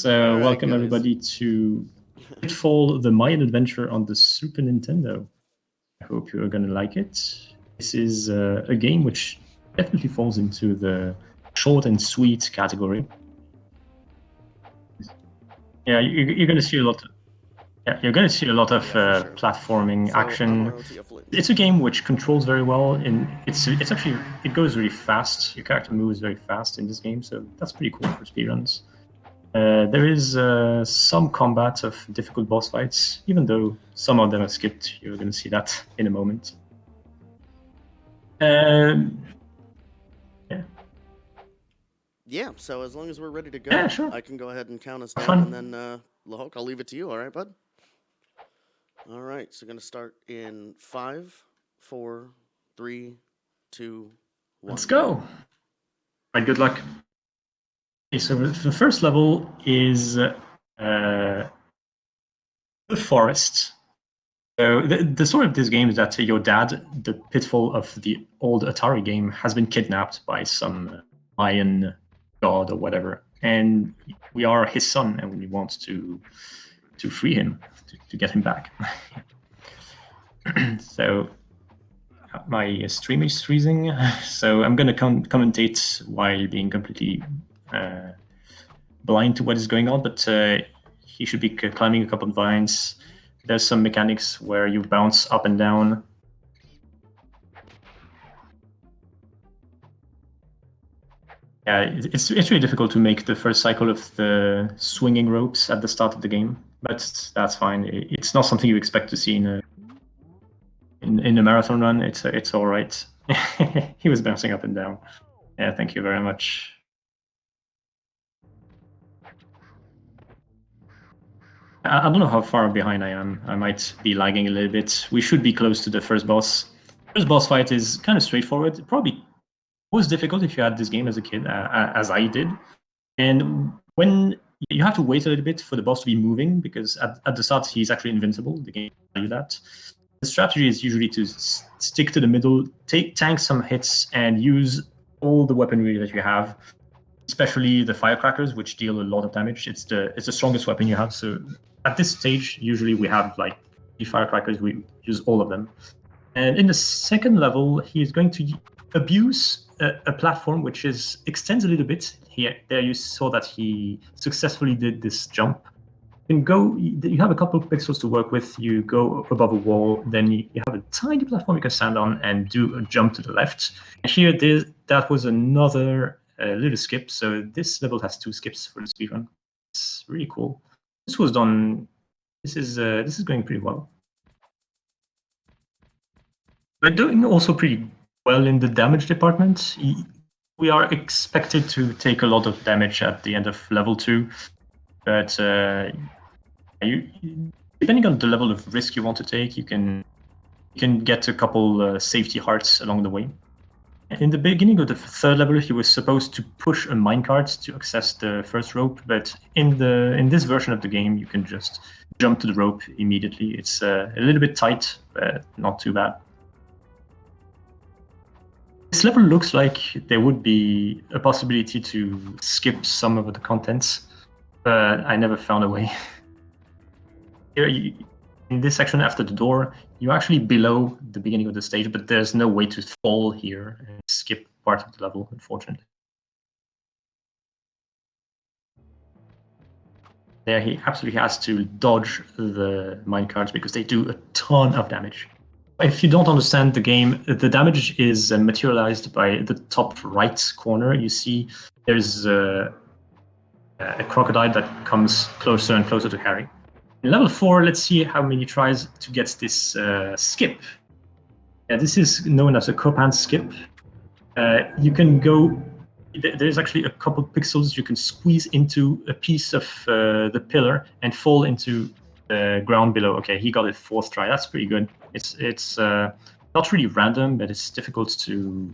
So right, welcome guys. everybody to Pitfall, the Mayan adventure on the Super Nintendo. I hope you're going to like it. This is a game which definitely falls into the short and sweet category. Yeah, you're going to see a lot. You're going to see a lot of Yeah, for sure. platforming So, action. I'm ROTFLandmines. It's a game which controls very well, and it's actually it goes very fast. Your character moves very fast in this game, so that's pretty cool for speedruns. There is some combat of difficult boss fights, even though some of them are skipped. You're going to see that in a moment. Yeah, so as long as we're ready to go, Yeah, sure. I can go ahead and count us down, Fun. and then, Lahok, I'll leave it to you, all right, bud? All right, so going to start in 5, 4, 3, 2, 1. Let's go. All right, good luck. Okay, so the first level is the forest. So the story of this game is that your dad, the Pitfall of the old Atari game, has been kidnapped by some Mayan god or whatever, and we are his son, and we want to free him, to get him back. So my stream is freezing, so I'm going to commentate while being completely blind to what is going on, but he should be climbing a couple of vines. There's some mechanics where you bounce up and down. Yeah, it's really difficult to make the first cycle of the swinging ropes at the start of the game, but that's fine. It's not something you expect to see in a marathon run. It's all right. He was bouncing up and down. Yeah, thank you very much. I don't know how far behind I am. I might be lagging a little bit. We should be close to the first boss. First boss fight is kind of straightforward. It probably was difficult if you had this game as a kid, as I did. And when you have to wait a little bit for the boss to be moving, because at the start he's actually invincible. The game will tell you that. The strategy is usually to stick to the middle, tank some hits, and use all the weaponry that you have, especially the firecrackers, which deal a lot of damage. It's the strongest weapon you have. So at this stage, usually we have like the firecrackers. We use all of them. And in the second level, he is going to abuse a platform which extends a little bit. Here, there you saw that he successfully did this jump. You have a couple of pixels to work with. You go above a wall, then you have a tiny platform you can stand on and do a jump to the left. And here, that was another little skip. So this level has 2 skips for the speedrun. It's really cool. This was done. This is going pretty well. We're doing also pretty well in the damage department. We are expected to take a lot of damage at the end of level 2, but depending on the level of risk you want to take, you can get a couple safety hearts along the way. In the beginning of the third level, he was supposed to push a minecart to access the first rope, but in this version of the game, you can just jump to the rope immediately. It's a little bit tight, but not too bad. This level looks like there would be a possibility to skip some of the contents, but I never found a way. Here, in this section after the door, you're actually below the beginning of the stage, but there's no way to fall here and skip part of the level, unfortunately. There, he absolutely has to dodge the minecarts because they do a ton of damage. If you don't understand the game, the damage is materialized by the top right corner. You see there's a crocodile that comes closer and closer to Harry. In level 4, let's see how many tries to get this skip. Yeah, this is known as a Copan skip. You can go. There's actually a couple pixels you can squeeze into a piece of the pillar and fall into the ground below. Okay, he got it 4th try. That's pretty good. It's not really random, but it's difficult to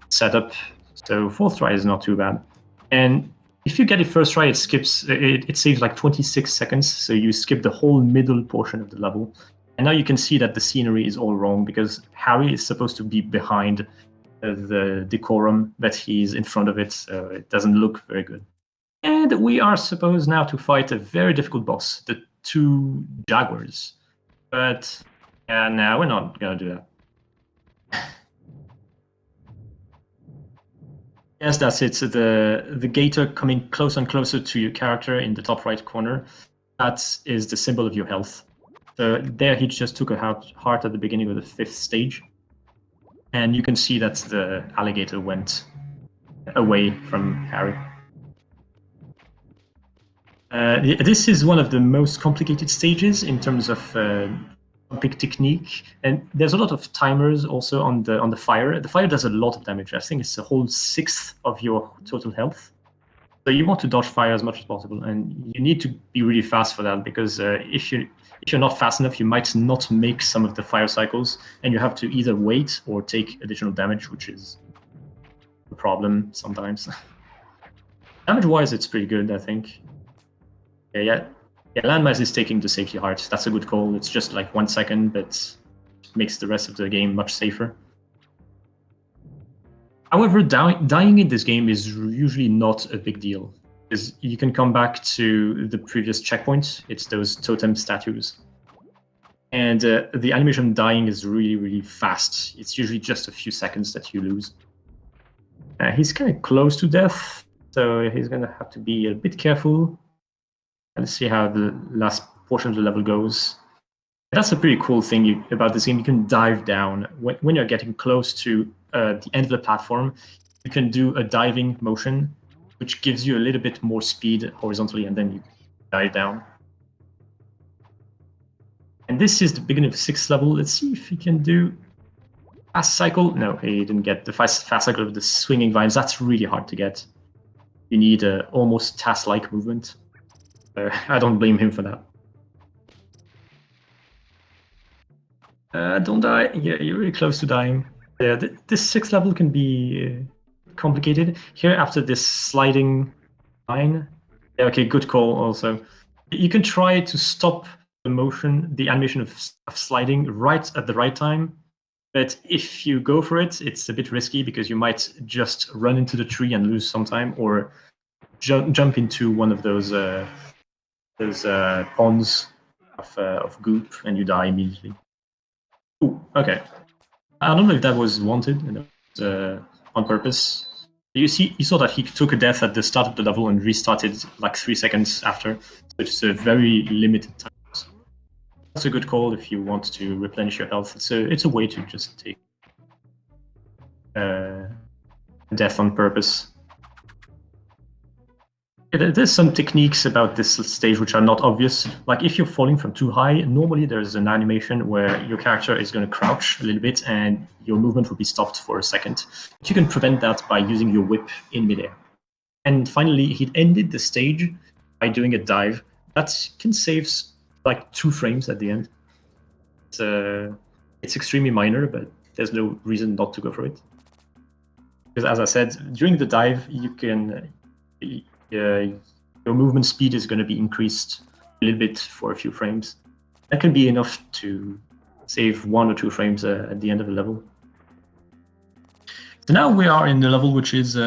set up. So 4th try is not too bad. And if you get it first try, it skips. It saves like 26 seconds. So you skip the whole middle portion of the level. And now you can see that the scenery is all wrong because Harry is supposed to be behind the decorum, but he's in front of it, so it doesn't look very good. And we are supposed now to fight a very difficult boss, the 2 jaguars. But yeah, no, we're not gonna do that. Yes, that's it. So the gator coming closer and closer to your character in the top right corner, that is the symbol of your health. So there he just took a heart at the beginning of the 5th stage. And you can see that the alligator went away from Harry. This is one of the most complicated stages in terms of jumping technique, and there's a lot of timers also on the fire. The fire does a lot of damage. I think it's a whole 1/6 of your total health. So you want to dodge fire as much as possible, and you need to be really fast for that, because if you're not fast enough, you might not make some of the fire cycles, and you have to either wait or take additional damage, which is a problem sometimes. Damage-wise, it's pretty good, I think. Yeah, Landmines is taking the safety heart. That's a good call. It's just like 1 second, but it makes the rest of the game much safer. However, dying in this game is usually not a big deal, because you can come back to the previous checkpoint. It's those totem statues. And the animation dying is really, really fast. It's usually just a few seconds that you lose. He's kind of close to death, so he's going to have to be a bit careful. Let's see how the last portion of the level goes. That's a pretty cool thing about this game. You can dive down. When you're getting close to the end of the platform, you can do a diving motion, which gives you a little bit more speed horizontally, and then you dive down. And this is the beginning of the 6th level. Let's see if he can do fast cycle. No, he didn't get the fast cycle of the swinging vines. That's really hard to get. You need almost task-like movement. I don't blame him for that. Don't die. Yeah, you're really close to dying. Yeah, this 6th level can be complicated. Here, after this sliding line. Yeah, okay, good call also. You can try to stop the motion, the animation of sliding right at the right time. But if you go for it, it's a bit risky, because you might just run into the tree and lose some time, or jump into one of those ponds of goop, and you die immediately. Ooh, okay. I don't know if that was wanted, on purpose. You saw that he took a death at the start of the level and restarted like 3 seconds after. So it's a very limited time. That's a good call if you want to replenish your health. It's a way to just take death on purpose. There's some techniques about this stage which are not obvious. Like if you're falling from too high, normally there's an animation where your character is going to crouch a little bit and your movement will be stopped for a second. But you can prevent that by using your whip in midair. And finally, he ended the stage by doing a dive. That can save like 2 frames at the end. It's extremely minor, but there's no reason not to go for it. Because as I said, during the dive, you can... your movement speed is going to be increased a little bit for a few frames. That can be enough to save 1 or 2 frames at the end of the level. So now we are in the level which is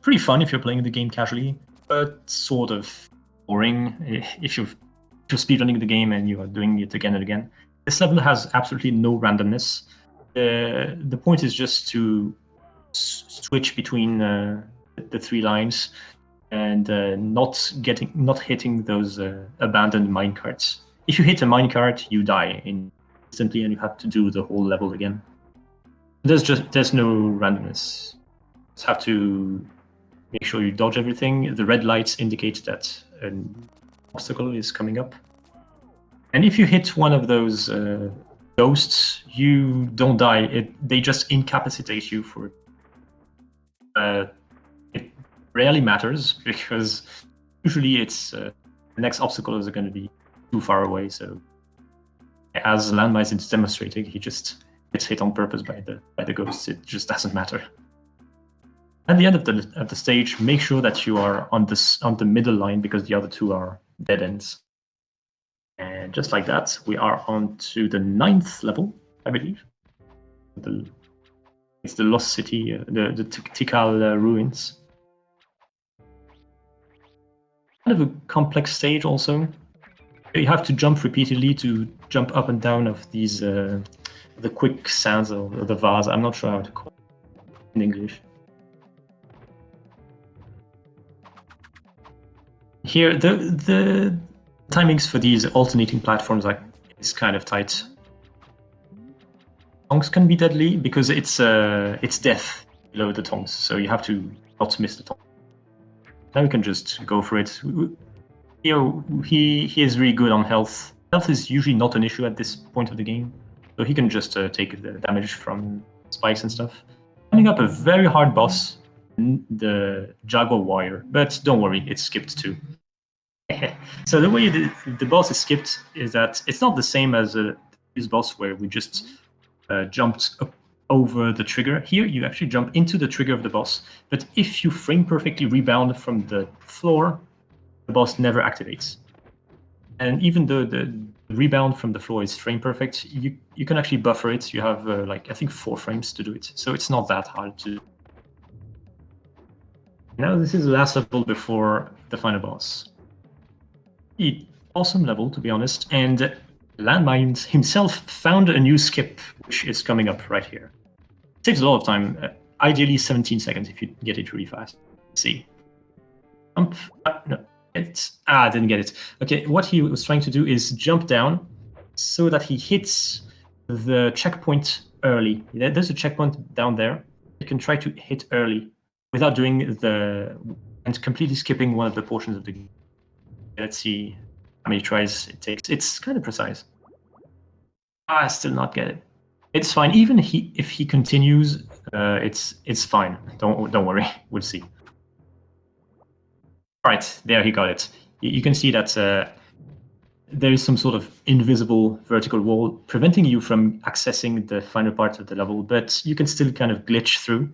pretty fun if you're playing the game casually, but sort of boring if you're speedrunning the game and you are doing it again and again. This level has absolutely no randomness. The point is just to switch between the 3 lines and not hitting those abandoned minecarts. If you hit a minecart, you die instantly, and you have to do the whole level again. There's no randomness. You just have to make sure you dodge everything. The red lights indicate that an obstacle is coming up. And if you hit one of those ghosts, you don't die. They just incapacitate you for it rarely matters, because usually it's the next obstacles are going to be too far away. So as Landmines is demonstrating, he just gets hit on purpose by the ghosts. It just doesn't matter. At the end of the stage, make sure that you are on the middle line, because the other 2 are dead ends. And just like that, we are on to the 9th level, I believe. It's the Lost City, the Tikal ruins. kind of a complex stage also. You have to jump repeatedly to jump up and down of these the quick sounds of the vase. I'm not sure how to call it in English. Here, the timings for these alternating platforms is kind of tight. Tongs can be deadly because it's death below the tongs, so you have to not miss the tongs. Now we can just go for it. He is really good on health. Health is usually not an issue at this point of the game, so he can just take the damage from spikes and stuff. Coming up a very hard boss, the Jaguar Warrior, but don't worry, it's skipped too. So the way the boss is skipped is that it's not the same as this boss where we just jumped up over the trigger. Here you actually jump into the trigger of the boss, but if you frame perfectly rebound from the floor, the boss never activates. And even though the rebound from the floor is frame perfect, you can actually buffer it. You have I think 4 frames to do it, so it's not that hard to do. Now this is the last level before the final boss. Awesome level, to be honest, and Landmines himself found a new skip, which is coming up right here. It saves a lot of time, ideally 17 seconds if you get it really fast. Let's see. Jump. No, I didn't get it. Okay, what he was trying to do is jump down so that he hits the checkpoint early. There's a checkpoint down there. You can try to hit early without doing and completely skipping one of the portions of the game. Let's see how many tries it takes. It's kind of precise. I still not get it. It's fine. Even if he continues, it's fine. Don't worry. We'll see. Right, there he got it. You can see that there is some sort of invisible vertical wall preventing you from accessing the final part of the level, but you can still kind of glitch through,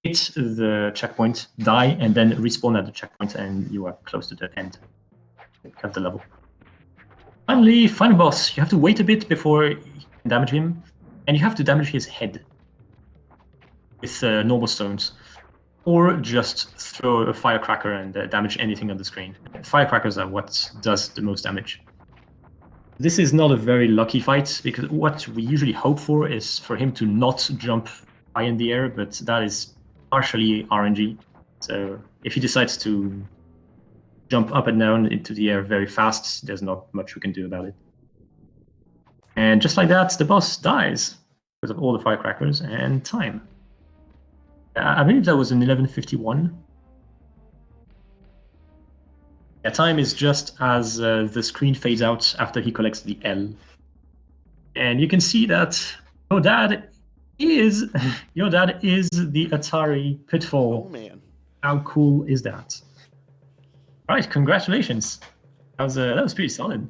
hit the checkpoint, die, and then respawn at the checkpoint, and you are close to the end of the level. Finally, final boss. You have to wait a bit before you can damage him, and you have to damage his head with normal stones, or just throw a firecracker and damage anything on the screen. Firecrackers are what does the most damage. This is not a very lucky fight, because what we usually hope for is for him to not jump high in the air, but that is partially RNG. So if he decides to jump up and down into the air very fast, there's not much we can do about it. And just like that, the boss dies because of all the firecrackers and time. I believe that was in 11:51. Yeah, time is just as the screen fades out after he collects the L. And you can see that your dad is the Atari Pitfall. Oh man. How cool is that? All right, congratulations. That was pretty solid.